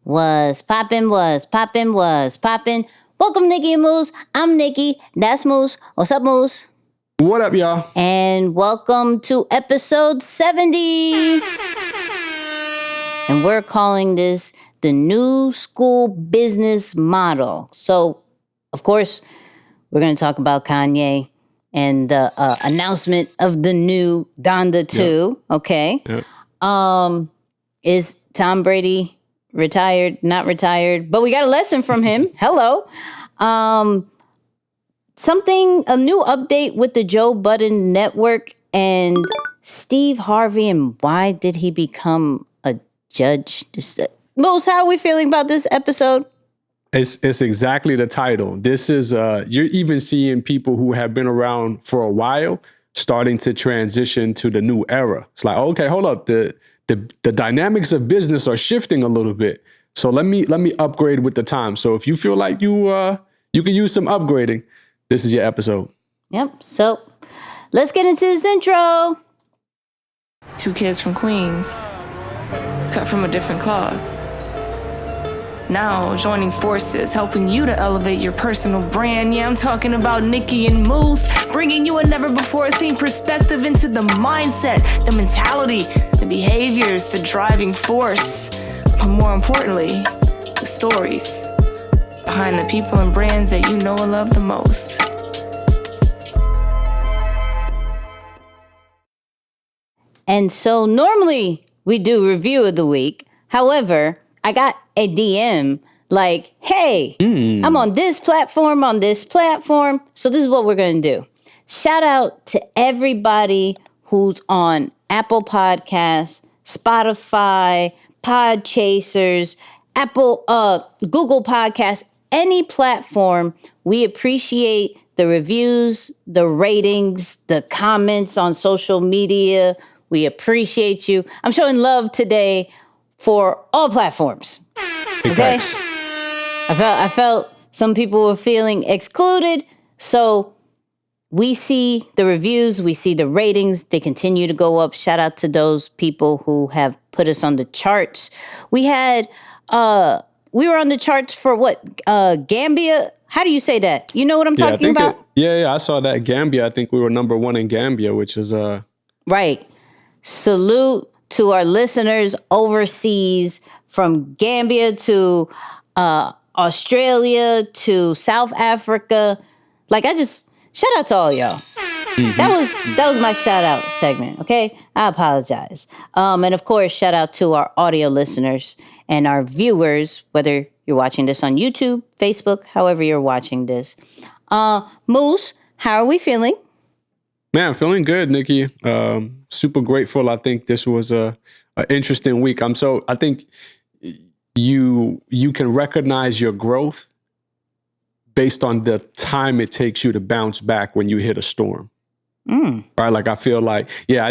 Was poppin', was poppin', was poppin'. Welcome, Nicky and Moose. I'm Nicky. That's Moose. What's up, Moose? What up, y'all? And welcome to episode 70. And we're calling this the new school business model. So, of course, we're going to talk about Kanye and the announcement of the new Donda 2. Yep. Okay. Yep. Is Tom Brady retired, not retired? But we got a lesson from him. Hello. A new update with the Joe Budden Network and Steve Harvey, and why did he become a judge? Moose, how are we feeling about this episode? It's exactly the title. This is, you're even seeing people who have been around for a while starting to transition to the new era. It's like, okay, hold up. The dynamics of business are shifting a little bit. So let me upgrade with the time. So if you feel like you can use some upgrading, this is your episode. Yep. So let's get into this intro. Two kids from Queens, cut from a different cloth. Now joining forces, helping you to elevate your personal brand. Yeah, I'm talking about Nicky and Moose, bringing you a never-before-seen perspective into the mindset, the mentality, the behaviors, the driving force, but more importantly, the stories behind the people and brands that you know and love the most. And so normally we do review of the week. However, I got a DM like, hey, I'm on this platform. So this is what we're going to do. Shout out to everybody who's on Apple Podcasts, Spotify, Podchasers, Google Podcasts, any platform. We appreciate the reviews, the ratings, the comments on social media. We appreciate you. I'm showing love today for all platforms. Okay? I felt some people were feeling excluded. So we see the reviews, we see the ratings. They continue to go up. Shout out to those people who have put us on the charts. We were on the charts for what? Gambia? How do you say that? You know what I'm talking about? I saw that. Gambia. I think we were number 1 in Gambia, which is right. Salute to our listeners overseas, from Gambia to Australia to South Africa. Shout out to all y'all. Mm-hmm. That was my shout out segment. Okay, I apologize. And of course, shout out to our audio listeners and our viewers, whether you're watching this on YouTube, Facebook, however you're watching this. Moose, how are we feeling? Man, I'm feeling good, Nicky. Super grateful. I think this was an interesting week. I think you can recognize your growth based on the time it takes you to bounce back when you hit a storm. Right? Like, I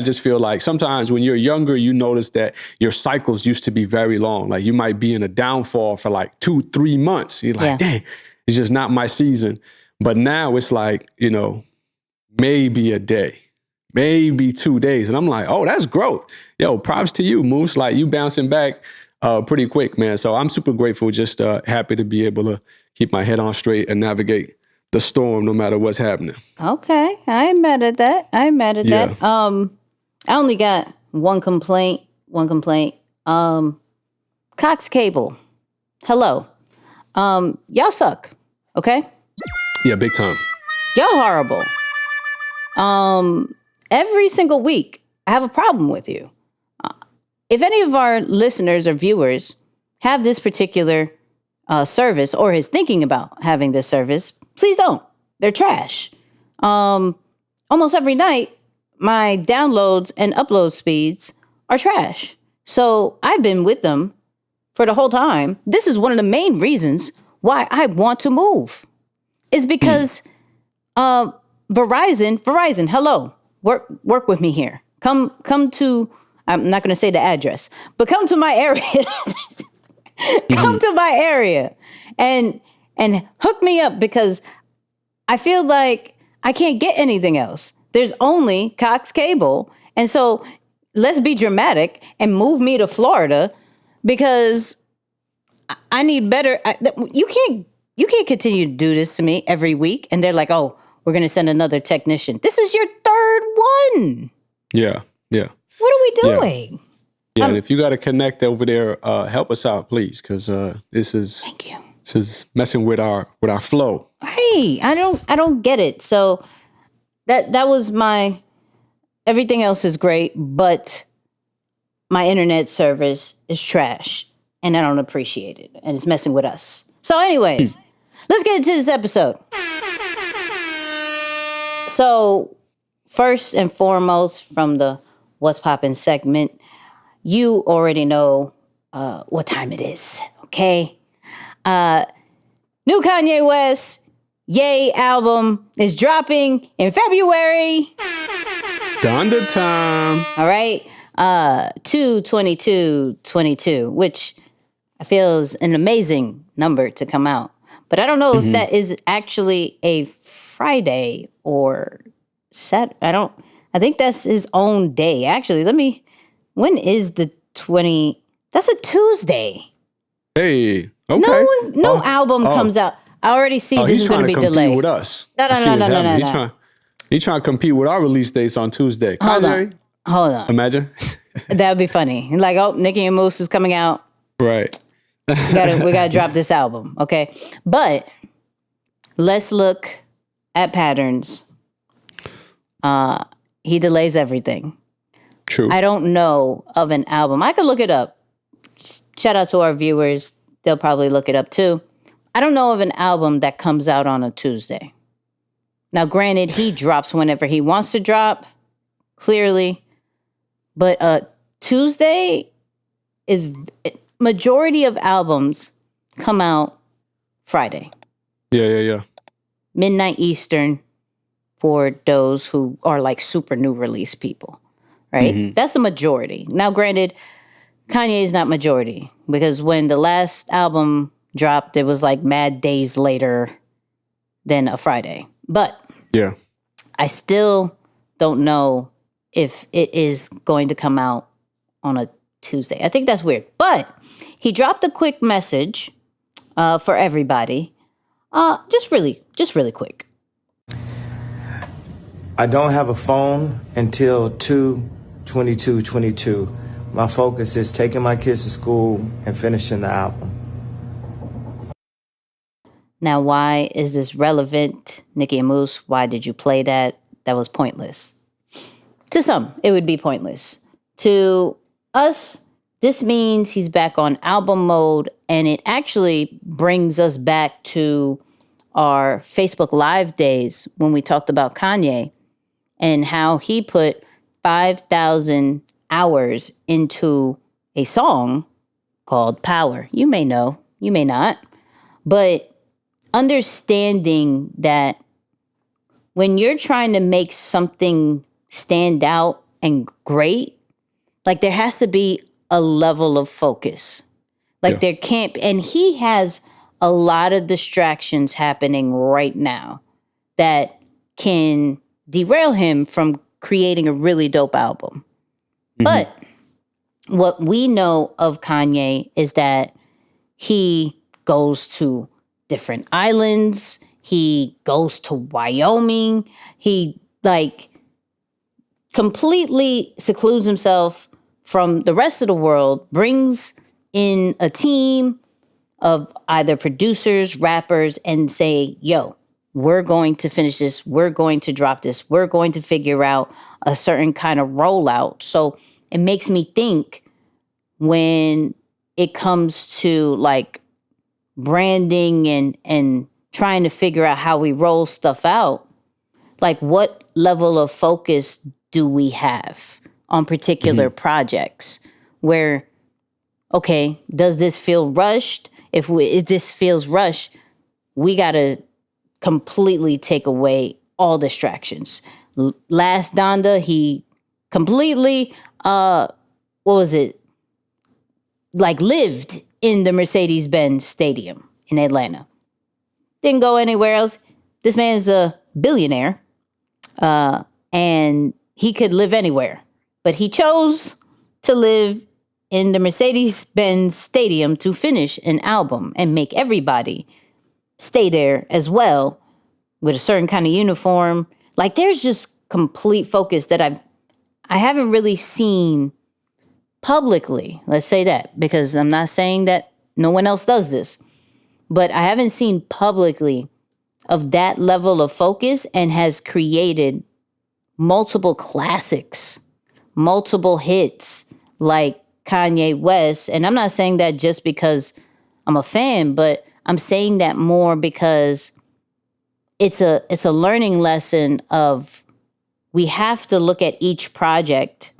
just feel like sometimes when you're younger, you notice that your cycles used to be very long. Like, you might be in a downfall for like 2-3 months. You're like, dang, it's just not my season. But now it's like, maybe a day, maybe 2 days. And I'm like, oh, that's growth. Yo, props to you, Moose. Like, you bouncing back pretty quick, man. So I'm super grateful, just happy to be able to keep my head on straight and navigate the storm no matter what's happening. Okay. I ain't mad at that. that. I only got one complaint. Cox Cable. Hello. Y'all suck. Okay? Yeah, big time. Y'all horrible. Every single week, I have a problem with you. If any of our listeners or viewers have this particular service or is thinking about having this service, please don't. They're trash. Almost every night, my downloads and upload speeds are trash. So I've been with them for the whole time. This is one of the main reasons why I want to move. Is because Verizon, hello, work with me here. Come to, I'm not going to say the address, but come to my area. Come to my area and hook me up, because I feel like I can't get anything else. There's only Cox Cable. And so let's be dramatic and move me to Florida, because I need better. You can't continue to do this to me every week. And they're like, oh, we're going to send another technician. This is your third one. Yeah. Yeah. What are we doing? Yeah. And if you got to connect over there, help us out, please. Cause, thank you. This is messing with our flow. Hey, I don't get it. So that was everything else is great, but my internet service is trash and I don't appreciate it. And it's messing with us. So anyways, let's get into this episode. So first and foremost, from the What's Poppin' segment, you already know what time it is, okay? New Kanye West, Ye album is dropping in February. Donda time. All right. 2/22/22, which I feel is an amazing number to come out. But I don't know if that is actually a Friday or Saturday. I think that's his own day. Actually, when is the 20? That's a Tuesday. Hey, okay. No album comes out. I already see this is going to be delayed. With us. No. He's trying to compete with our release dates on Tuesday. Kanye, Hold on. Imagine. That would be funny. Like, oh, Nicky and Moose is coming out. Right. We gotta drop this album, okay? But let's look at patterns. He delays everything. True. I don't know of an album. I could look it up. Shout out to our viewers. They'll probably look it up too. I don't know of an album that comes out on a Tuesday. Now, granted, he drops whenever he wants to drop, clearly. But Tuesday is... Majority of albums come out Friday. Yeah. Midnight Eastern for those who are like super new release people, right? Mm-hmm. That's the majority. Now, granted, Kanye is not majority because when the last album dropped, it was like mad days later than a Friday. But yeah, I still don't know if it is going to come out on a Tuesday. I think that's weird. But he dropped a quick message for everybody. Just really quick. I don't have a phone until 2/22/22. My focus is taking my kids to school and finishing the album. Now, why is this relevant, Nicky and Moose? Why did you play that? That was pointless. To some, it would be pointless. To us, this means he's back on album mode, and it actually brings us back to our Facebook Live days when we talked about Kanye and how he put 5,000 hours into a song called Power. You may know, you may not, but understanding that when you're trying to make something stand out and great, like there has to be a level of focus. Like there can't, and he has a lot of distractions happening right now that can derail him from creating a really dope album. Mm-hmm. But what we know of Kanye is that he goes to different islands. He goes to Wyoming. He like completely secludes himself from the rest of the world, brings in a team of either producers, rappers, and say, yo, we're going to finish this. We're going to drop this. We're going to figure out a certain kind of rollout. So it makes me think when it comes to like branding and trying to figure out how we roll stuff out, like what level of focus do we have on particular projects where, okay, does this feel rushed? If this feels rushed, we got to completely take away all distractions. Last Donda, he completely, lived in the Mercedes-Benz Stadium in Atlanta. Didn't go anywhere else. This man's a billionaire, and he could live anywhere. But he chose to live in the Mercedes-Benz Stadium to finish an album and make everybody stay there as well with a certain kind of uniform. Like, there's just complete focus that I haven't really seen publicly. Let's say that, because I'm not saying that no one else does this, but I haven't seen publicly of that level of focus, and has created multiple classics, multiple hits like Kanye West. And I'm not saying that just because I'm a fan, but I'm saying that more because it's a learning lesson of, we have to look at each project,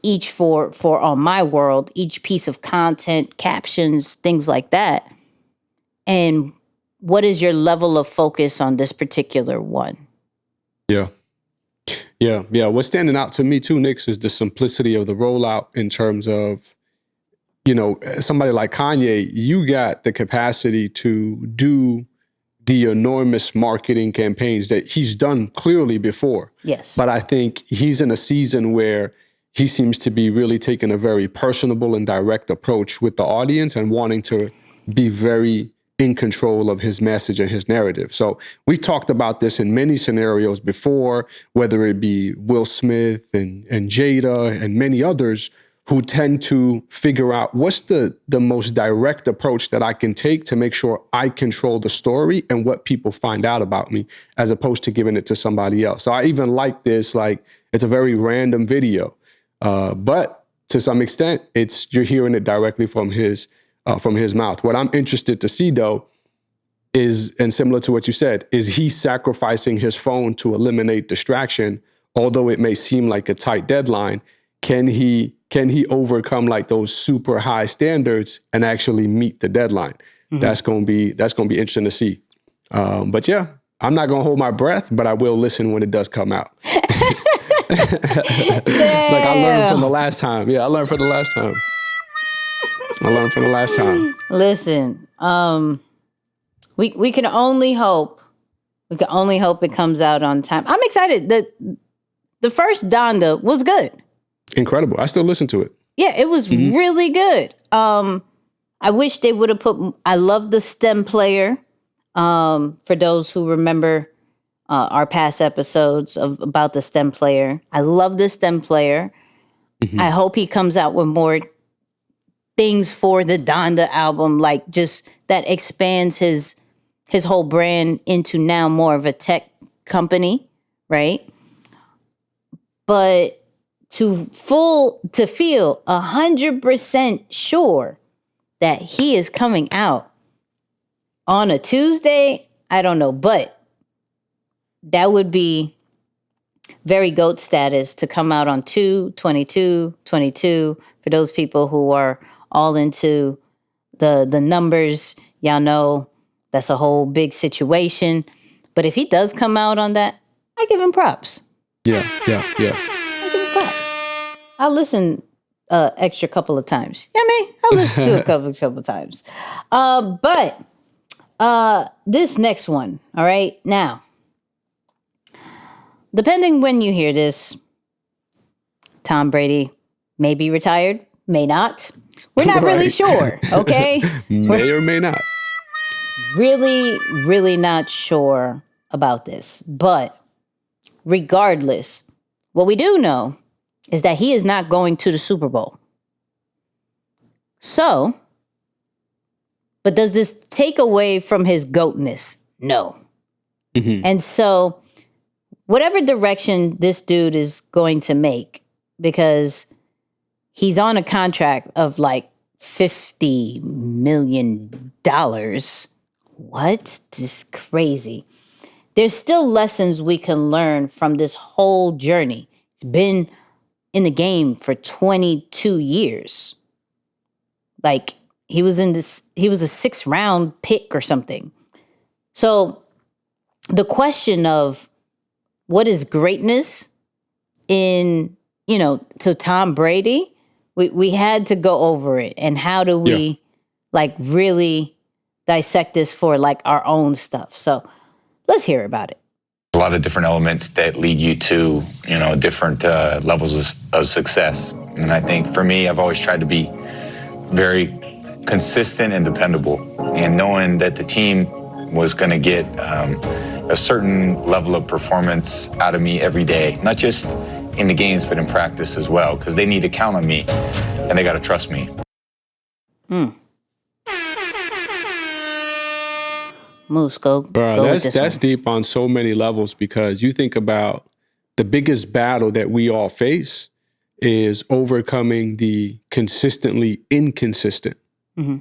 each for On My World, each piece of content, captions, things like that. And what is your level of focus on this particular one? Yeah. What's standing out to me too, Nix, is the simplicity of the rollout in terms of, somebody like Kanye, you got the capacity to do the enormous marketing campaigns that he's done clearly before. Yes. But I think he's in a season where he seems to be really taking a very personable and direct approach with the audience, and wanting to be very in control of his message and his narrative. So we've talked about this in many scenarios before, whether it be Will Smith and Jada and many others, who tend to figure out what's the most direct approach that I can take to make sure I control the story and what people find out about me, as opposed to giving it to somebody else. So I even like this, like, it's a very random video, but to some extent, you're hearing it directly from his mouth. What I'm interested to see, though, is, and similar to what you said, is he sacrificing his phone to eliminate distraction, although it may seem like a tight deadline. Can he overcome like those super high standards and actually meet the deadline? Mm-hmm. That's gonna be interesting to see. But yeah, I'm not gonna hold my breath, but I will listen when it does come out. It's like I learned from the last time. Yeah, I learned from the last time. Listen, we can only hope. We can only hope it comes out on time. I'm excited. The first Donda was good. Incredible. I still listen to it. Yeah, it was really good. I wish they would have put. I love the stem player. For those who remember our past episodes about the stem player, I love the stem player. Mm-hmm. I hope he comes out with more things for the Donda album, like just that expands his whole brand into now more of a tech company, right? But to feel 100% sure that he is coming out on a Tuesday, I don't know, but that would be very GOAT status to come out on 2/22/22. For those people who are all into the numbers, y'all know that's a whole big situation. But if he does come out on that, I give him props. Yeah. I give him props. I'll listen extra couple of times. You know what I mean? I'll listen to a couple times. But this next one, all right? Now, depending when you hear this, Tom Brady may be retired, may not. We're not really sure, okay? May or may not. Really, really not sure about this. But regardless, what we do know is that he is not going to the Super Bowl. So, but does this take away from his GOATness? No. Mm-hmm. And so, whatever direction this dude is going to make, because he's on a contract of like $50 million. What? This is crazy. There's still lessons we can learn from this whole journey. He's been in the game for 22 years. Like, he was a 6th round pick or something. So the question of what is greatness in, to Tom Brady, we had to go over it. And how do we really dissect this for like our own stuff? So let's hear about it. A lot of different elements that lead you to, different levels of success. And I think for me, I've always tried to be very consistent and dependable, and knowing that the team was going to get a certain level of performance out of me every day, not just in the games, but in practice as well, because they need to count on me and they got to trust me. Moose, go with this that's one. deep on so many levels, because you think about the biggest battle that we all face is overcoming the consistently inconsistent.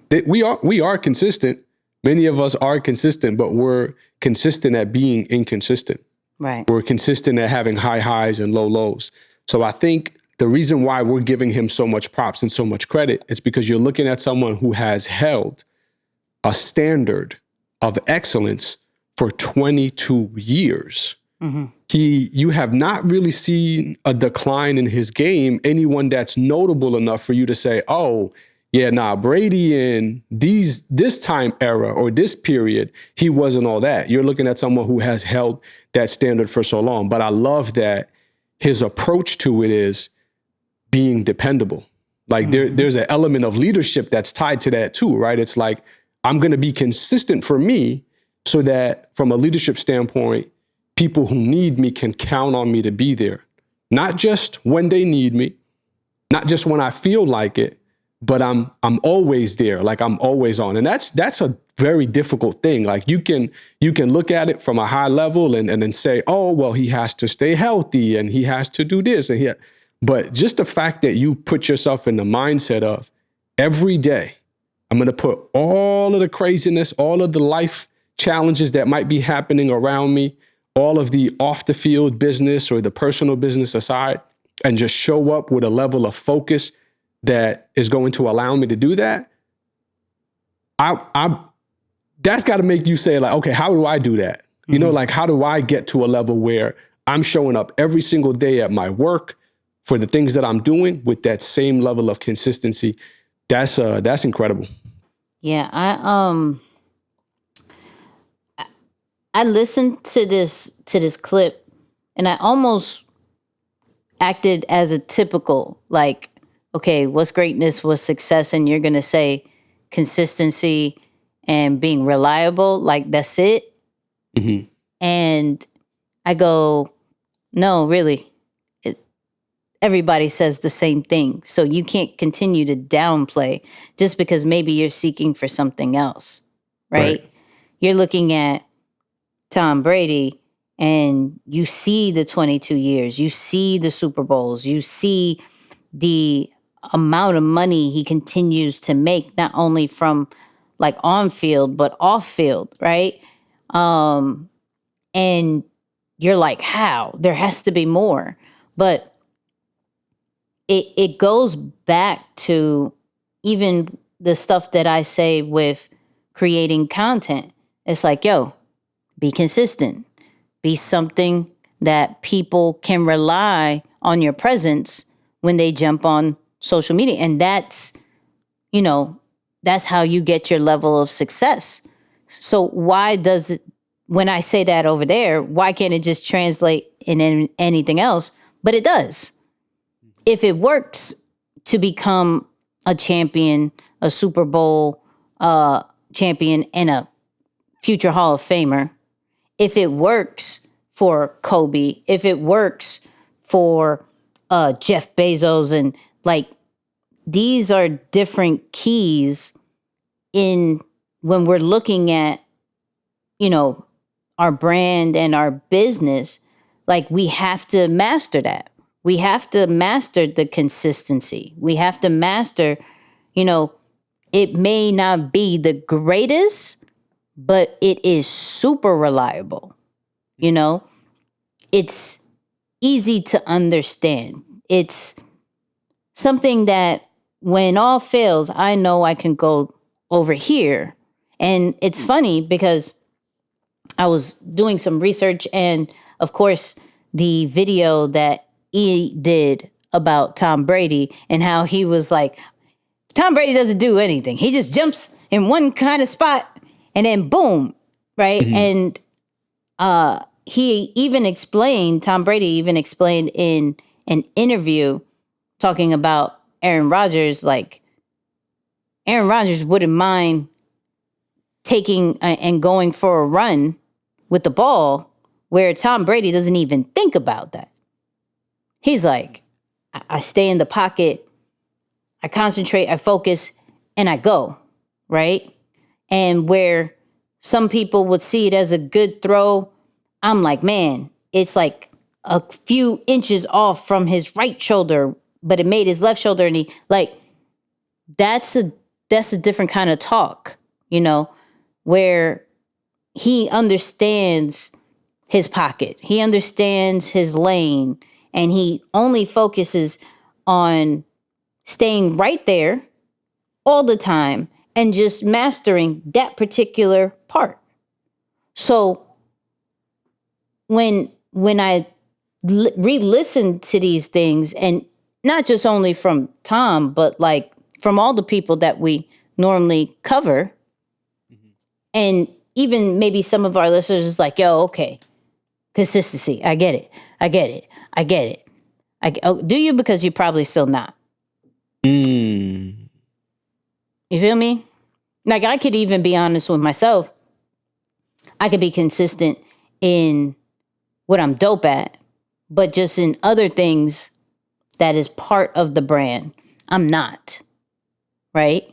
That we are consistent. Many of us are consistent, but we're consistent at being inconsistent. Right. We're consistent at having high highs and low lows. So I think the reason why we're giving him so much props and so much credit is because you're looking at someone who has held a standard of excellence for 22 years. You have not really seen a decline in his game, anyone that's notable enough for you to say, oh, yeah, Brady in this time era or this period, he wasn't all that. You're looking at someone who has held that standard for so long. But I love that his approach to it is being dependable. Like there's an element of leadership that's tied to that too, right? It's like, I'm going to be consistent for me so that from a leadership standpoint, people who need me can count on me to be there. Not just when they need me, not just when I feel like it, but I'm always there. Like I'm always on. And that's a very difficult thing. Like you can look at it from a high level and then say, oh, well, he has to stay healthy and he has to do this. But just the fact that you put yourself in the mindset of every day, I'm going to put all of the craziness, all of the life challenges that might be happening around me, all of the off the field business or the personal business aside, and just show up with a level of focus that is going to allow me to do that. That's got to make you say, like, okay, how do I do that? Like, how do I get to a level where I'm showing up every single day at my work for the things that I'm doing with that same level of consistency? That's incredible. Yeah, I listened to this clip and I almost acted as a typical, like, okay, what's greatness, what's success? And you're going to say consistency and being reliable, like that's it. And I go, no, really. Everybody says the same thing. So you can't continue to downplay just because maybe you're seeking for something else, right? You're looking at Tom Brady and you see the 22 years, you see the Super Bowls, you see the amount of money he continues to make, not only from like on field, but off field, right? And you're like, how? There has to be more. But it goes back to even the stuff that I say with creating content. It's like, yo, be consistent. Be something that people can rely on your presence when they jump on social media. And that's how you get your level of success. So why does it, when I say that over there, why can't it just translate in anything else? But it does. If it works to become a champion, a Super Bowl champion, and a future Hall of Famer, if it works for Kobe, if it works for Jeff Bezos, and like these are different keys in when we're looking at, our brand and our business, like we have to master that. We have to master the consistency. We have to master, it may not be the greatest, but it is super reliable. It's easy to understand. It's something that when all fails, I know I can go over here. And it's funny because I was doing some research and of course the video that he did about Tom Brady and how he was like, Tom Brady doesn't do anything. He just jumps in one kind of spot and then boom, right? And Tom Brady even explained in an interview talking about Aaron Rodgers, like Aaron Rodgers wouldn't mind taking and going for a run with the ball, where Tom Brady doesn't even think about that. He's like, I stay in the pocket, I concentrate, I focus, and I go, right? And where some people would see it as a good throw, I'm like, man, it's like a few inches off from his right shoulder, but it made his left shoulder, and he like, that's a different kind of talk, you know, where he understands his pocket, he understands his lane, and he only focuses on staying right there all the time and just mastering that particular part. So when I re-listen to these things, and not just only from Tom, but like from all the people that we normally cover, and even maybe some of our listeners is like, yo, okay, consistency. I get it. Do you? Because you're probably still not. You feel me? Like, I could even be honest with myself. I could be consistent in what I'm dope at, but just in other things that is part of the brand, I'm not. Right?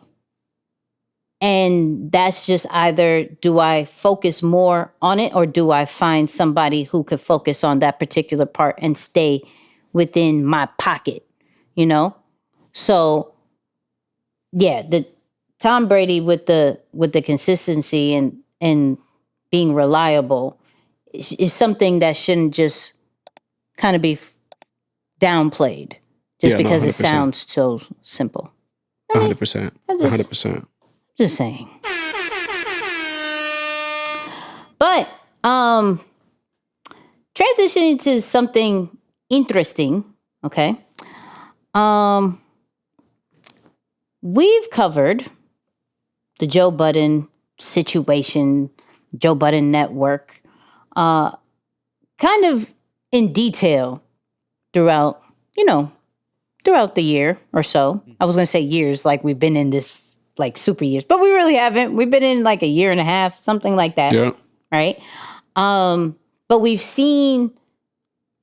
And that's just either, do I focus more on it, or do I find somebody who could focus on that particular part and stay within my pocket, you know? So yeah, the Tom Brady with the consistency and being reliable is something that shouldn't just kind of be downplayed just because it sounds so simple. 100%. 100%. Just saying. But transitioning to something interesting, okay? We've covered the Joe Budden situation, Joe Budden Network, kind of in detail throughout the year or so. I was going to say years, like we've been in this like super years, but we really haven't. We've been in like a year and a half, something like that. Yeah. Right. But we've seen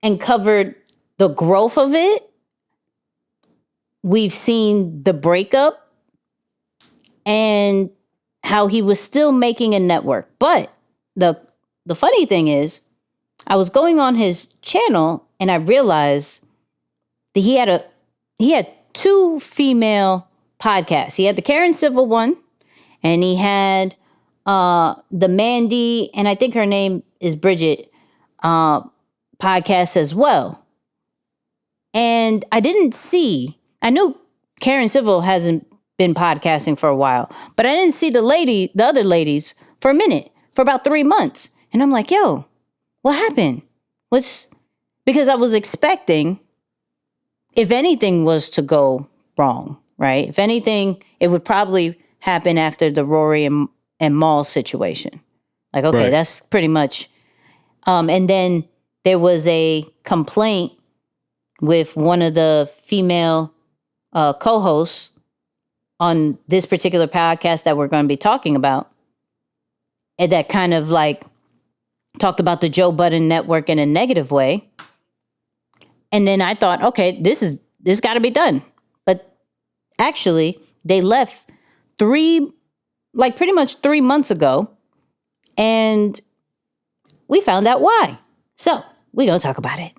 and covered the growth of it. We've seen the breakup and how he was still making a network. But the funny thing is, I was going on his channel and I realized that he had two female podcasts. He had the Karen Civil one, and he had the Mandii, and I think her name is Bridget, podcast as well. And I knew Karen Civil hasn't been podcasting for a while, but I didn't see the other ladies for a minute, for about 3 months. And I'm like, yo, what happened? Because I was expecting, if anything was to go wrong, right? If anything, it would probably happen after the Rory and Mal situation. Like, okay, right. That's pretty much. And then there was a complaint with one of the female co-hosts on this particular podcast that we're going to be talking about, and that kind of like talked about the Joe Budden Network in a negative way. And then I thought, okay, this got to be done. But actually, they left pretty much 3 months ago, and we found out why. So we're going to talk about it.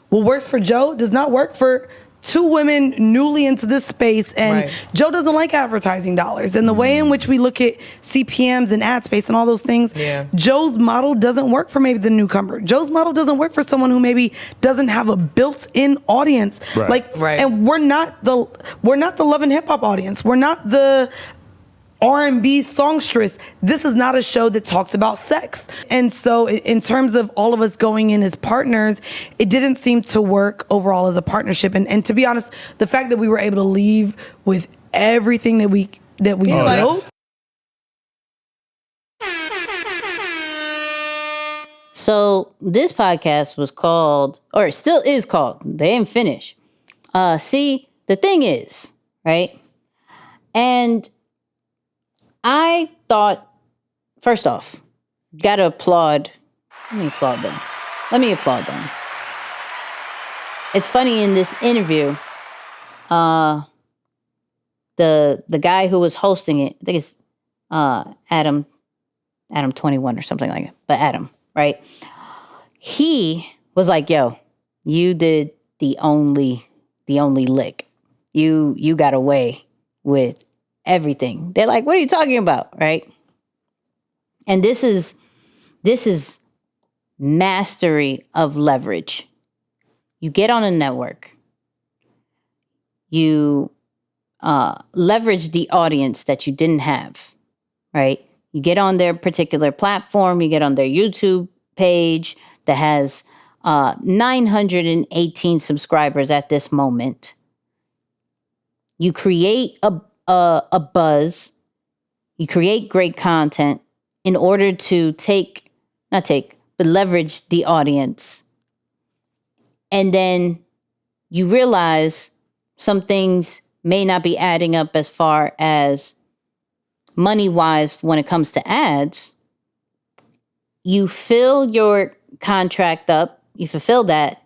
What works for Joe does not work for two women newly into this space, and right. Joe doesn't like advertising dollars. And the way in which we look at CPMs and ad space and all those things, yeah. Joe's model doesn't work for maybe the newcomer. Joe's model doesn't work for someone who maybe doesn't have a built-in audience. Right. Right. And we're not the love and hip hop audience. We're not the R&B songstress. This is not a show that talks about sex. And so in terms of all of us going in as partners, it didn't seem to work overall as a partnership. And to be honest, the fact that we were able to leave with everything that we built. So this podcast was called, or it still is called, they didn't finish. See, the thing is, right? And I thought, first off, gotta applaud. Let me applaud them. It's funny, in this interview, the guy who was hosting it, I think it's Adam 21 or something like that, but Adam, right? He was like, yo, you did the only lick. You got away with everything. They're like, what are you talking about, right? And this is mastery of leverage. You get on a network, you leverage the audience that you didn't have, right? You get on their particular platform, you get on their YouTube page that has 918 subscribers at this moment. You create a buzz, you create great content in order to leverage the audience. And then you realize some things may not be adding up as far as money-wise when it comes to ads. You fill your contract up, you fulfill that,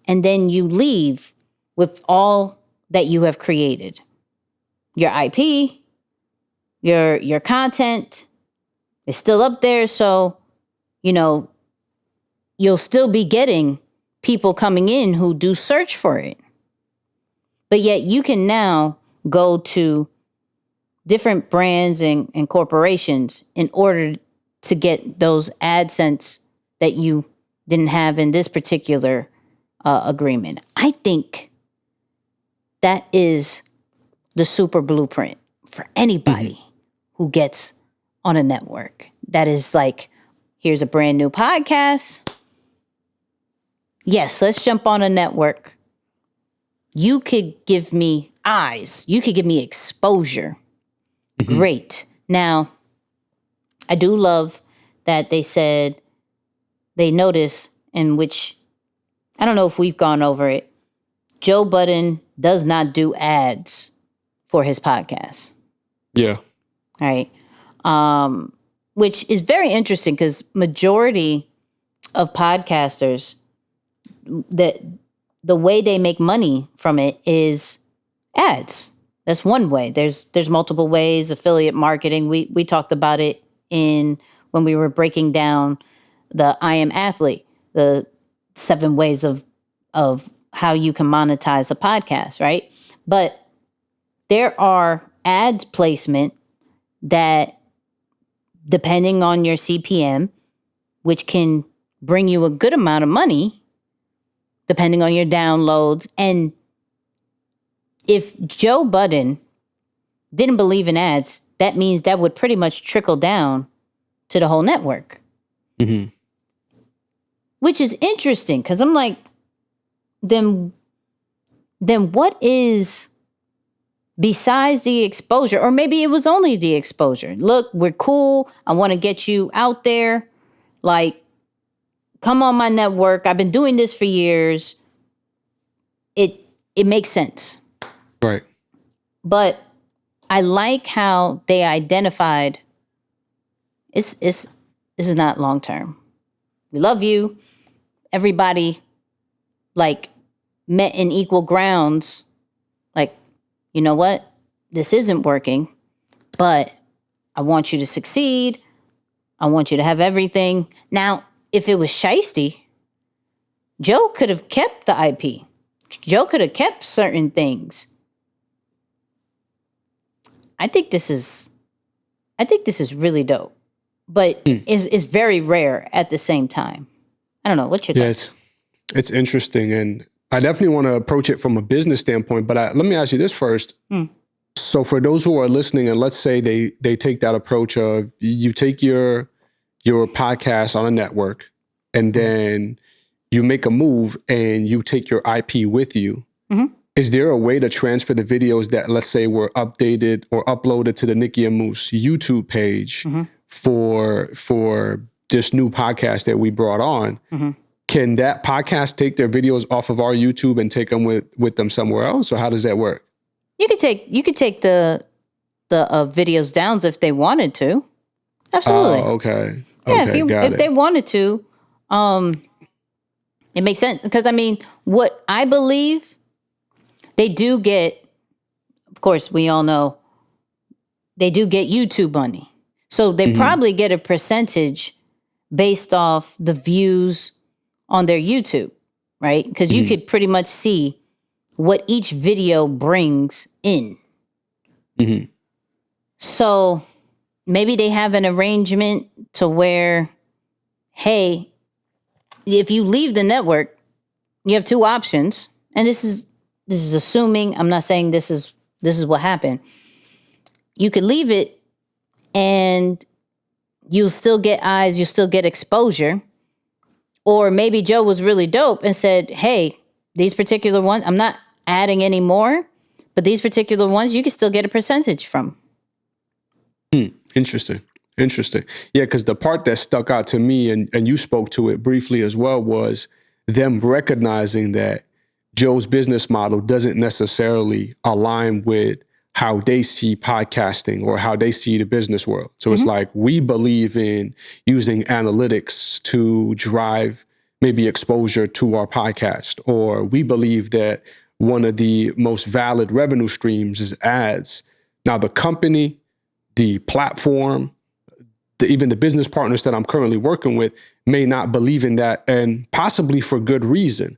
and then you leave with all that you have created. Your IP, your content is still up there, so, you'll still be getting people coming in who do search for it. But yet you can now go to different brands and corporations in order to get those AdSense that you didn't have in this particular agreement. I think that is the super blueprint for anybody who gets on a network. That is like, here's a brand new podcast. Yes, let's jump on a network. You could give me eyes. You could give me exposure. Great. Now, I do love that they said they notice, in which, I don't know if we've gone over it, Joe Budden does not do ads for his podcast. Yeah. Right. Which is very interesting because majority of podcasters, the way they make money from it is ads. That's one way. There's multiple ways. Affiliate marketing. We talked about it when we were breaking down the I Am Athlete, the 7 ways of how you can monetize a podcast, right? But there are ads placement that, depending on your CPM, which can bring you a good amount of money, depending on your downloads. And if Joe Budden didn't believe in ads, that means that would pretty much trickle down to the whole network. Mm-hmm. Which is interesting, because I'm like, then what is, besides the exposure, or maybe it was only the exposure. Look, we're cool. I want to get you out there. Like, come on my network. I've been doing this for years. It makes sense. Right. But I like how they identified this is not long term. We love you. Everybody like met in equal grounds. Like, you know what? This isn't working, but I want you to succeed. I want you to have everything. Now, if it was shiesty, Joe could have kept the IP. Joe could have kept certain things. I think this is really dope, but it's very rare at the same time. I don't know. What's your thoughts? It's interesting, and I definitely want to approach it from a business standpoint. But let me ask you this first. So for those who are listening, and let's say they take that approach of you take your podcast on a network, and then you make a move and you take your IP with you. Mm-hmm. Is there a way to transfer the videos that, let's say, were updated or uploaded to the Nicky and Moose YouTube page for this new podcast that we brought on, can that podcast take their videos off of our YouTube and take them with them somewhere else? Or how does that work? You could take the videos down if they wanted to. Absolutely. Oh, okay. Yeah, Okay, if they wanted to, it makes sense. Because I mean, what I believe, they do get, of course, we all know, they do get YouTube money. So they probably get a percentage based off the views on their YouTube, right? Because you could pretty much see what each video brings in. So maybe they have an arrangement to where, hey, if you leave the network, you have two options. And this is assuming, I'm not saying this is what happened. You could leave it and you'll still get eyes, you'll still get exposure. Or maybe Joe was really dope and said, hey, these particular ones, I'm not adding any more, but these particular ones, you can still get a percentage from. Interesting. Yeah, because the part that stuck out to me, and you spoke to it briefly as well, was them recognizing that Joe's business model doesn't necessarily align with how they see podcasting or how they see the business world. So it's like, we believe in using analytics to drive maybe exposure to our podcast, or we believe that one of the most valid revenue streams is ads. Now, the company, the platform, even the business partners that I'm currently working with may not believe in that, and possibly for good reason.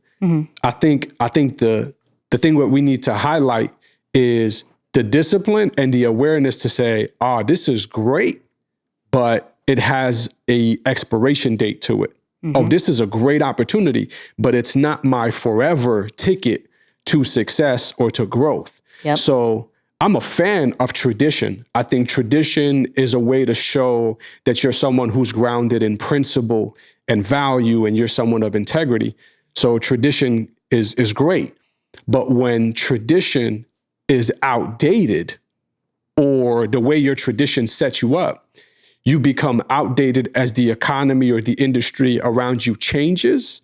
I think the thing that we need to highlight is the discipline and the awareness to say, this is great, but it has a expiration date to it. Oh, this is a great opportunity, but it's not my forever ticket to success or to growth. Yep. So I'm a fan of tradition. I think tradition is a way to show that you're someone who's grounded in principle and value, and you're someone of integrity. So tradition is great. But when tradition is outdated, or the way your tradition sets you up, you become outdated as the economy or the industry around you changes,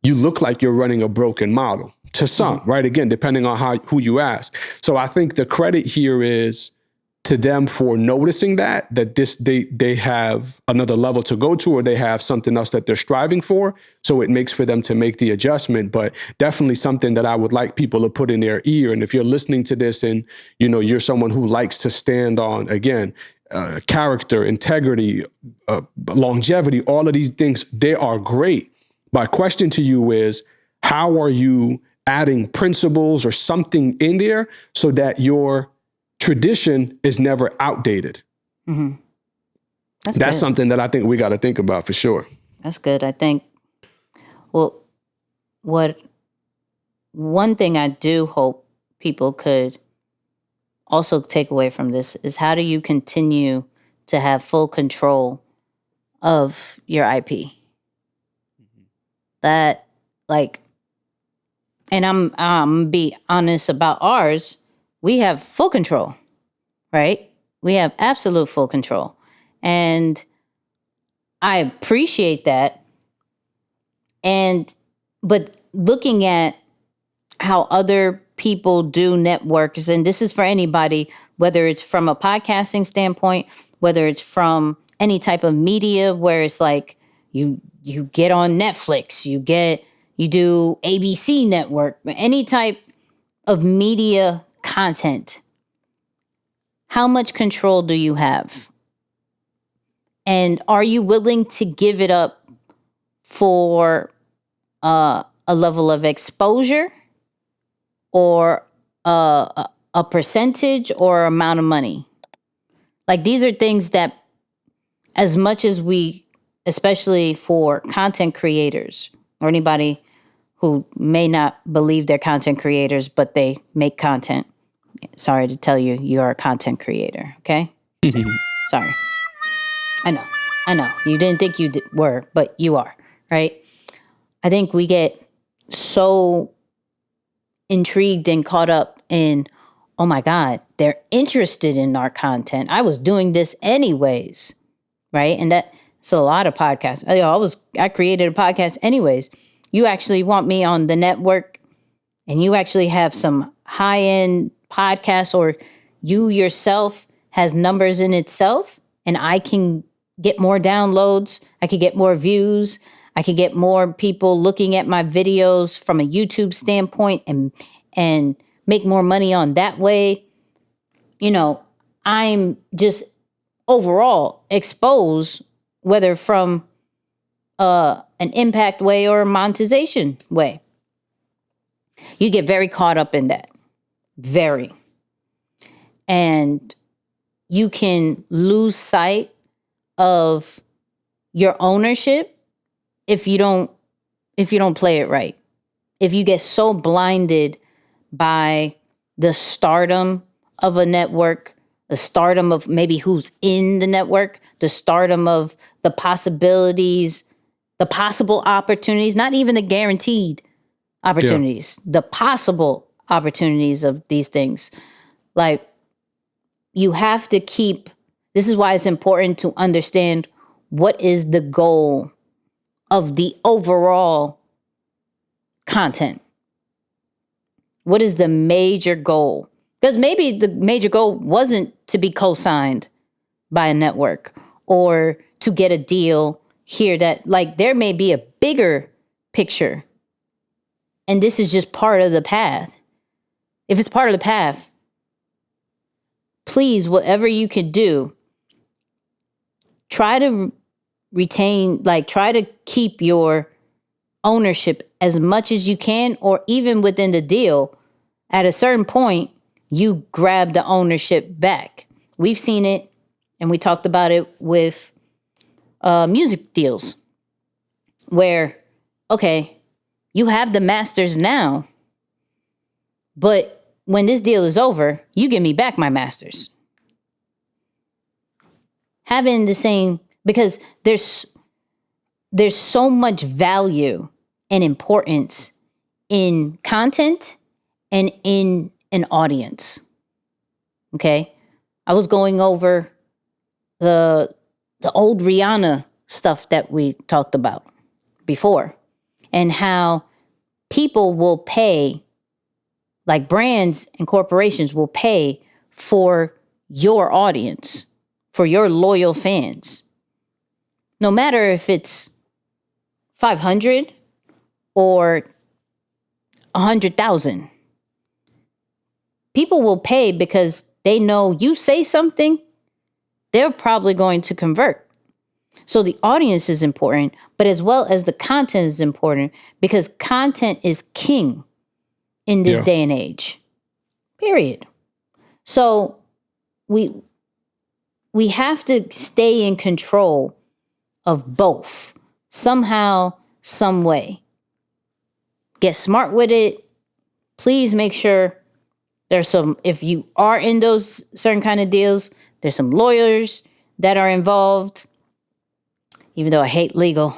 you look like you're running a broken model to some, right? Again, depending on who you ask. So I think the credit here is to them for noticing that they have another level to go to, or they have something else that they're striving for. So it makes for them to make the adjustment, but definitely something that I would like people to put in their ear. And if you're listening to this and, you're someone who likes to stand on, again, character, integrity, longevity, all of these things, they are great. My question to you is, how are you adding principles or something in there so that your tradition is never outdated? That's something that I think we got to think about for sure. That's good. I think, one thing I do hope people could also take away from this is, how do you continue to have full control of your IP? That, and I'm be honest about ours, we have full control, right? We have absolute full control. And I appreciate that. But looking at how other people do networks, and this is for anybody, whether it's from a podcasting standpoint, whether it's from any type of media where it's like you get on Netflix, you do ABC Network, any type of media content. How much control do you have? And are you willing to give it up for a level of exposure, or a percentage or amount of money? Like, these are things that, as much as we, especially for content creators or anybody who may not believe they're content creators, but they make content. Sorry to tell you, you're a content creator, okay? Sorry. I know. You didn't think you were, but you are, right? I think we get so intrigued and caught up in, oh my God, they're interested in our content. I was doing this anyways, right? And It's a lot of podcasts. I created a podcast anyways. You actually want me on the network and you actually have some high-end podcasts, or you yourself has numbers in itself, and I can get more downloads, I could get more views, I could get more people looking at my videos from a YouTube standpoint and make more money on that way. You know, I'm just overall exposed, whether from an impact way or a monetization way. You get very caught up in that. Very. And you can lose sight of your ownership if you don't play it right. If you get so blinded by the stardom of a network, the stardom of maybe who's in the network, the stardom of the possibilities, the possible opportunities, not even the guaranteed opportunities, the possible opportunities of these things. Like, you have to keep, this is why it's important to understand what is the goal of the overall content. What is the major goal? Because maybe the major goal wasn't to be co-signed by a network or to get a deal here, that like there may be a bigger picture. And this is just part of the path. If it's part of the path, please, whatever you can do, try to retain, like try to keep your ownership as much as you can, or even within the deal, at a certain point, you grab the ownership back. We've seen it, and we talked about it with music deals, where, okay, you have the masters now, but when this deal is over, you give me back my masters. Having the same, because there's so much value and importance in content and in an audience. Okay? I was going over the old Rihanna stuff that we talked about before, and how people will pay, like brands and corporations will pay for your audience, for your loyal fans. No matter if it's 500 or 100,000. People will pay because they know you say something, they're probably going to convert. So the audience is important, but as well as the content is important, because content is king in this day and age. Period. So we have to stay in control of both somehow, some way. Get smart with it. Please make sure there's some, if you are in those certain kind of deals, there's some lawyers that are involved. Even though I hate legal,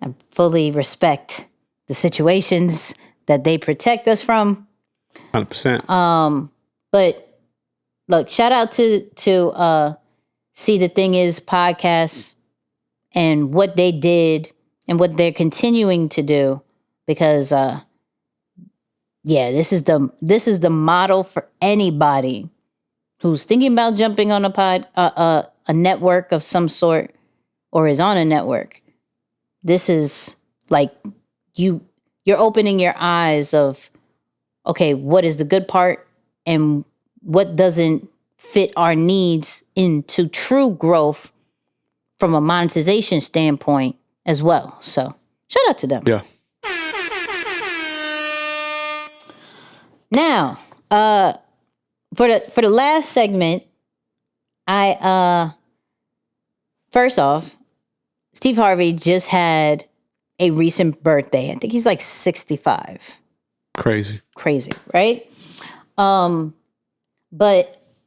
I fully respect the situations that they protect us from. 100%. But look, shout out to See the Thing Is podcast and what they did and what they're continuing to do, because this is the model for anybody who's thinking about jumping on a network of some sort or is on a network. This is like you're opening your eyes of, okay, what is the good part and what doesn't fit our needs into true growth from a monetization standpoint as well. So shout out to them. Yeah. Now, for the last segment, first off, Steve Harvey just had a recent birthday. I think he's like 65. Crazy, right? But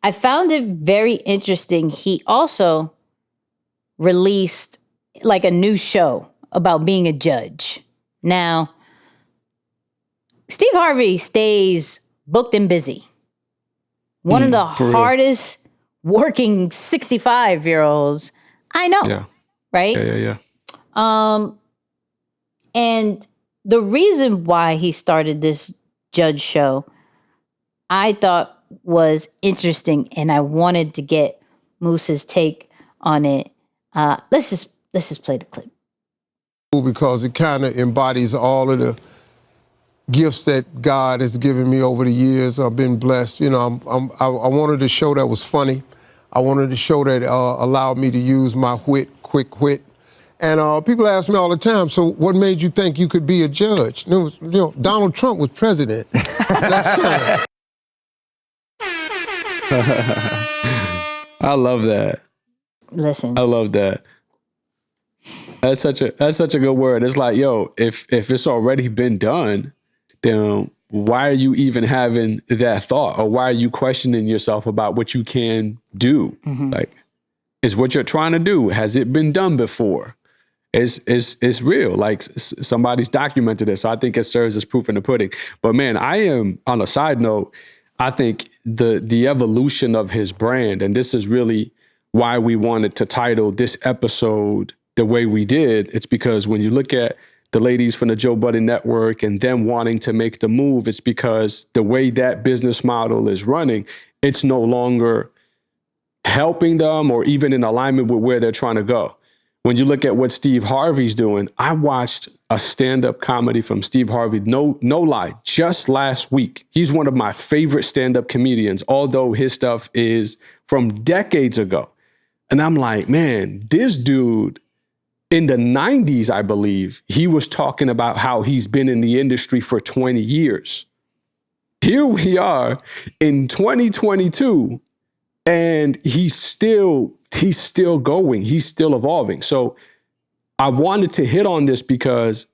I found it very interesting. He also released like a new show about being a judge. Now, Steve Harvey stays booked and busy. One of the hardest working 65-year-olds I know. Yeah. right? Yeah. And the reason why he started this judge show, I thought was interesting, and I wanted to get Moose's take on it. Let's just play the clip. Because it kind of embodies all of the gifts that God has given me over the years. I've been blessed. You know, I wanted a show that was funny. I wanted a show that allowed me to use my quick wit. And people ask me all the time, so what made you think you could be a judge? And it was, you know, Donald Trump was president. That's kind of... I love that. Listen. I love that. That's such a good word. It's like, yo, if it's already been done, then why are you even having that thought, or why are you questioning yourself about what you can do? Mm-hmm. Like, is what you're trying to do, has it been done before? It's real. Like, somebody's documented it. So I think it serves as proof in the pudding. But man, I am, on a side note, I think the evolution of his brand, and this is really why we wanted to title this episode the way we did. It's because when you look at the ladies from the Joe Budden Network and them wanting to make the move, it's because the way that business model is running, it's no longer helping them or even in alignment with where they're trying to go. When you look at what Steve Harvey's doing, I watched a stand-up comedy from Steve Harvey, no lie, just last week. He's one of my favorite stand-up comedians, although his stuff is from decades ago. And I'm like, man, this dude, in the 90s, I believe, he was talking about how he's been in the industry for 20 years. Here we are in 2022, and he's still going. He's still evolving. So I wanted to hit on this because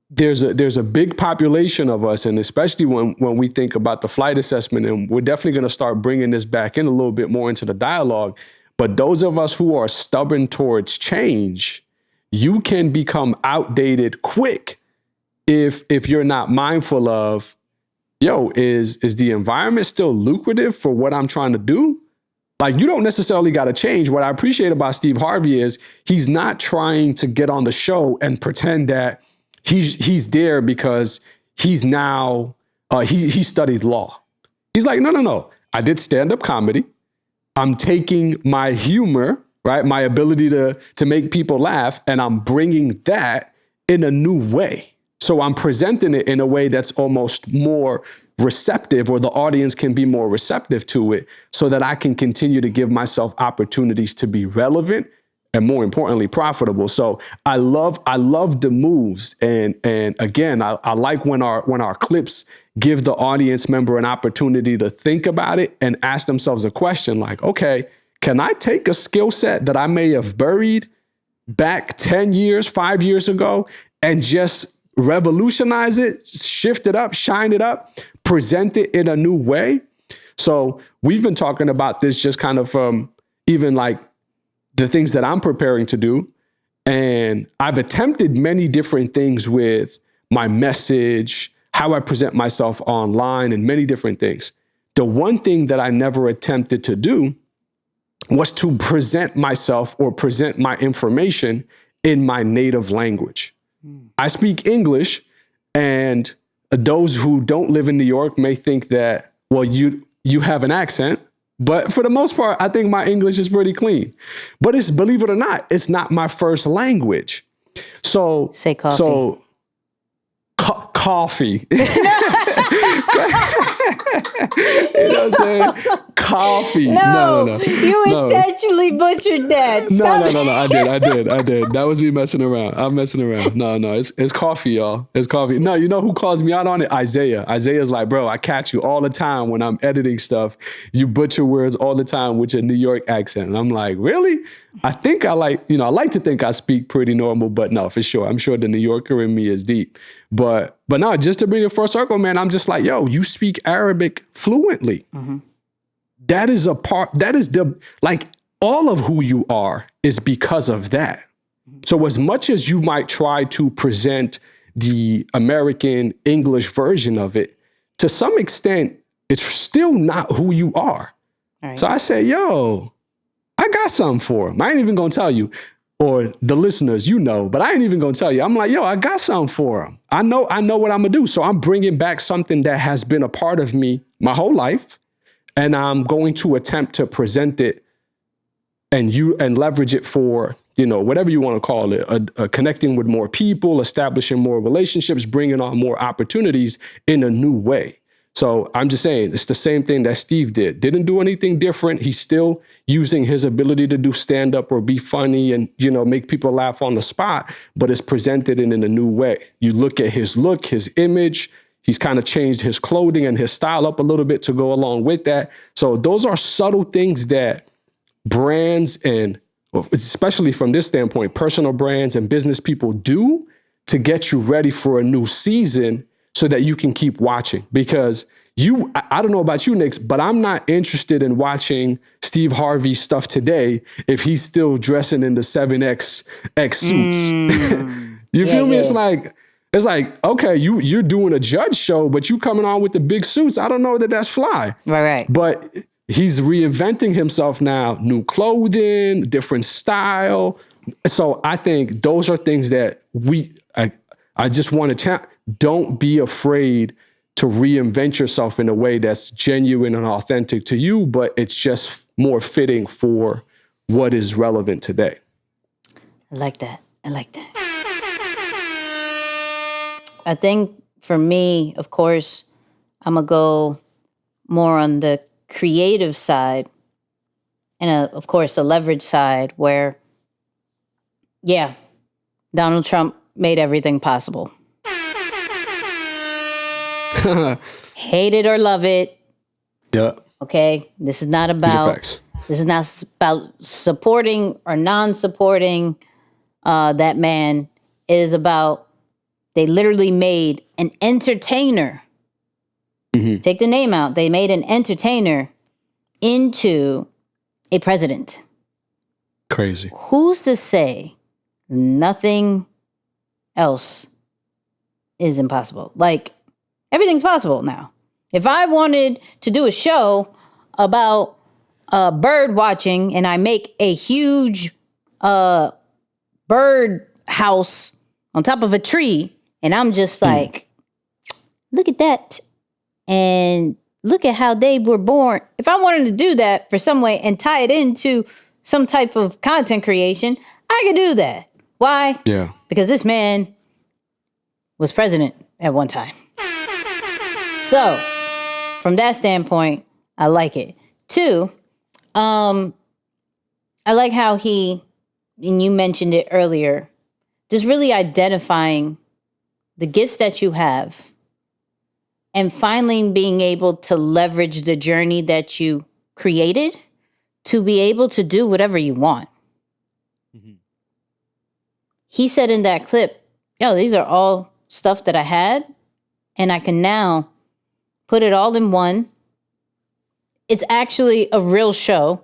there's a big population of us, and especially when we think about the flight assessment, and we're definitely going to start bringing this back in a little bit more into the dialogue. But those of us who are stubborn towards change, you can become outdated quick if you're not mindful of, yo, is the environment still lucrative for what I'm trying to do? Like, you don't necessarily got to change. What I appreciate about Steve Harvey is he's not trying to get on the show and pretend that he's there because he's now, he studied law. He's like, no. I did stand-up comedy. I'm taking my humor, right, my ability to make people laugh, and I'm bringing that in a new way. So I'm presenting it in a way that's almost more receptive, or the audience can be more receptive to it, so that I can continue to give myself opportunities to be relevant and, more importantly, profitable. So I love the moves. And again, I like when our clips give the audience member an opportunity to think about it and ask themselves a question like, okay, can I take a skill set that I may have buried back 10 years, 5 years ago, and just revolutionize it, shift it up, shine it up, present it in a new way? So we've been talking about this just kind of from even like the things that I'm preparing to do. And I've attempted many different things with my message, how I present myself online, and many different things. The one thing that I never attempted to do was to present myself or present my information in my native language. I speak English, and those who don't live in New York may think that, well, you have an accent. But for the most part, I think my English is pretty clean. But it's, believe it or not, it's not my first language. So say coffee. So coffee. You know what I'm saying? Coffee. No. You intentionally butchered that. No. I did. That was me messing around. I'm messing around. No. It's coffee, y'all. It's coffee. No, you know who calls me out on it? Isaiah. Isaiah's like, bro, I catch you all the time when I'm editing stuff. You butcher words all the time with your New York accent. And I'm like, really? I think I like to think I speak pretty normal, but no, for sure. I'm sure the New Yorker in me is deep. But no, just to bring it full circle, man, I'm just like, yo, you speak Arabic fluently. Mm-hmm. That is all of who you are is because of that. So as much as you might try to present the American English version of it, to some extent, it's still not who you are. Right. So I say, yo, I got something for him. I ain't even going to tell you. or the listeners, but I ain't even gonna tell you. I'm like, yo, I got something for them. I know what I'm gonna do. So I'm bringing back something that has been a part of me my whole life, and I'm going to attempt to present it and leverage it for, whatever you want to call it, connecting with more people, establishing more relationships, bringing on more opportunities in a new way. So I'm just saying, it's the same thing that Steve did. Didn't do anything different. He's still using his ability to do stand-up or be funny and, make people laugh on the spot, but it's presented in a new way. You look at his look, his image, he's kind of changed his clothing and his style up a little bit to go along with that. So those are subtle things that brands and, especially from this standpoint, personal brands and business people do to get you ready for a new season so that you can keep watching. Because I don't know about you, Nix, but I'm not interested in watching Steve Harvey stuff today if he's still dressing in the 7X suits. You feel me? Yeah. It's like, okay, you're doing a judge show, but you coming on with the big suits. I don't know that that's fly. Right. But he's reinventing himself now, new clothing, different style. So I think those are things that I just want to don't be afraid to reinvent yourself in a way that's genuine and authentic to you, but it's just more fitting for what is relevant today. I like that. I think for me, of course, I'm going to go more on the creative side and, of course, a leverage side where, Donald Trump made everything possible. Hate it or love it. Yeah. Okay. This is not about supporting or non-supporting that man. It is about, they literally made an entertainer. Mm-hmm. Take the name out. They made an entertainer into a president. Crazy. Who's to say nothing else is impossible? Like, everything's possible now. If I wanted to do a show about bird watching and I make a huge bird house on top of a tree and I'm just like, look at that. And look at how they were born. If I wanted to do that for some way and tie it into some type of content creation, I could do that. Why? Yeah. Because this man was president at one time. So, from that standpoint, I like it. Two, I like how he, and you mentioned it earlier, just really identifying the gifts that you have and finally being able to leverage the journey that you created to be able to do whatever you want. Mm-hmm. He said in that clip, these are all stuff that I had, and I can now put it all in one. It's actually a real show.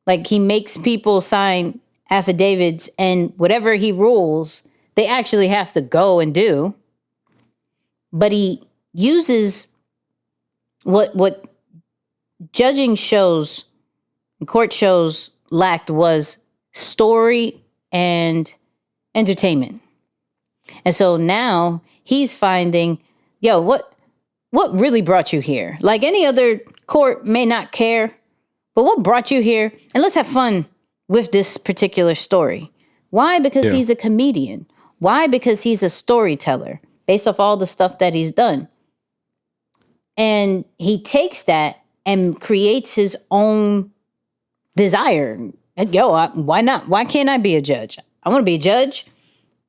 Like, he makes people sign affidavits, and whatever he rules, they actually have to go and do. But he uses what judging shows, court shows lacked was story and entertainment. And so now he's finding, what really brought you here? Like, any other court may not care, but what brought you here? And let's have fun with this particular story. Why? Because he's a comedian. Why? Because he's a storyteller based off all the stuff that he's done. And he takes that and creates his own desire. Why not? Why can't I be a judge? I want to be a judge.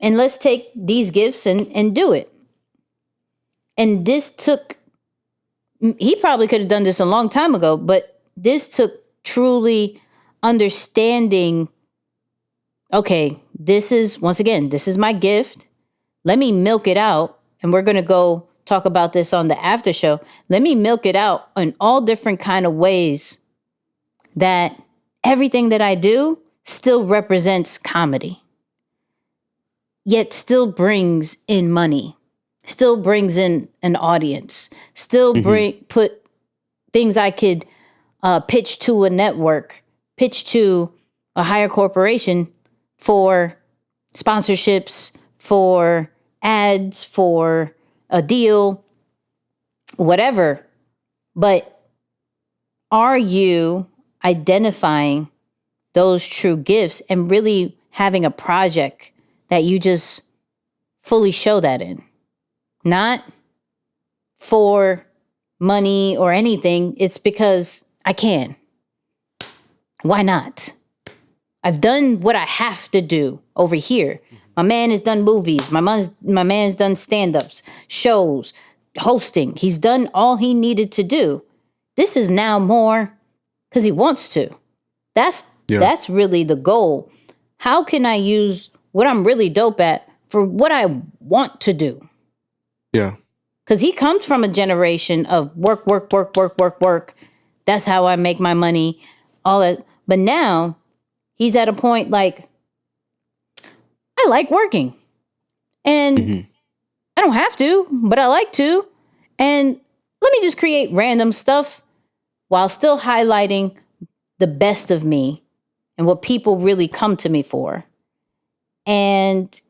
And let's take these gifts and do it. And this took, he probably could have done this a long time ago, but this took truly understanding, okay, this is my gift. Let me milk it out. And we're going to go talk about this on the after show. Let me milk it out in all different kind of ways that everything that I do still represents comedy, yet still brings in money, still brings in an audience, still put things I could pitch to a network, pitch to a higher corporation for sponsorships, for ads, for a deal, whatever. But are you identifying those true gifts and really having a project that you just fully show that in? Not for money or anything. It's because I can. Why not? I've done what I have to do over here. My man has done movies. My man's done stand-ups, shows, hosting. He's done all he needed to do. This is now more because he wants to. That's really the goal. How can I use what I'm really dope at for what I want to do? Yeah. Because he comes from a generation of work. That's how I make my money, all that. But now he's at a point like, I like working. And I don't have to, but I like to. And let me just create random stuff while still highlighting the best of me and what people really come to me for. And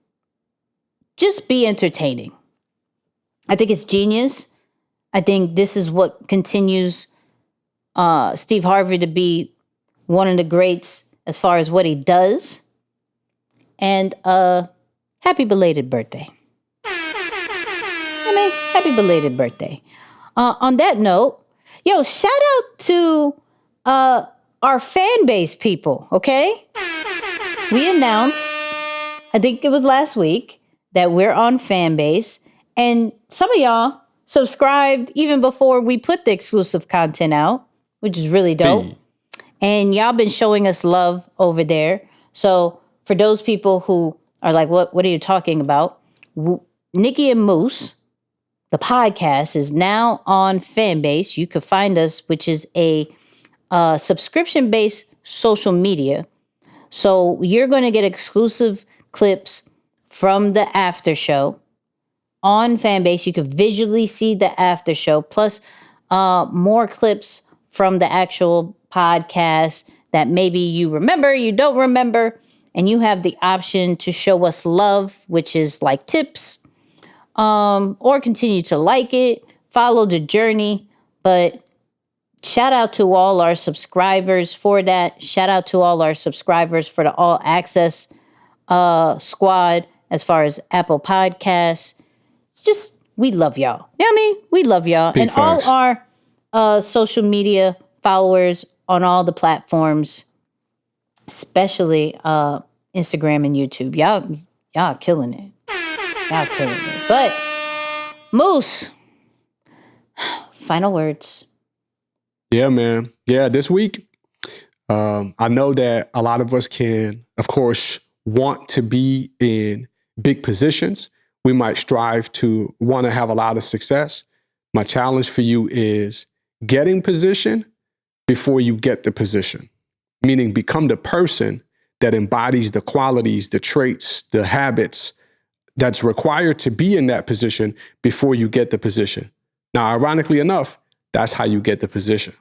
just be entertaining. I think it's genius. I think this is what continues Steve Harvey to be one of the greats as far as what he does. And happy belated birthday. Happy belated birthday. On that note, shout out to our fan base people, okay? We announced, I think it was last week, that we're on fan base. And some of y'all subscribed even before we put the exclusive content out, which is really dope. And y'all been showing us love over there. So for those people who are like, what are you talking about? Nicky and Moose, the podcast, is now on Fanbase. You can find us, which is a subscription-based social media. So you're going to get exclusive clips from the after show on Fanbase. You can visually see the after show, plus more clips from the actual podcast that maybe you remember, you don't remember, and you have the option to show us love, which is like tips, or continue to like it, follow the journey. But shout out to all our subscribers for that. Shout out to all our subscribers for the All Access squad as far as Apple Podcasts. It's just, we love y'all. You know what I mean? We love y'all. Big and facts. all our social media followers on all the platforms, especially Instagram and YouTube. Y'all killing it. Y'all killing it. But Moose, final words. Yeah, man. Yeah, this week, I know that a lot of us can, of course, want to be in big positions. We might strive to want to have a lot of success. My challenge for you is getting position before you get the position, meaning become the person that embodies the qualities, the traits, the habits that's required to be in that position before you get the position. Now, ironically enough, that's how you get the position.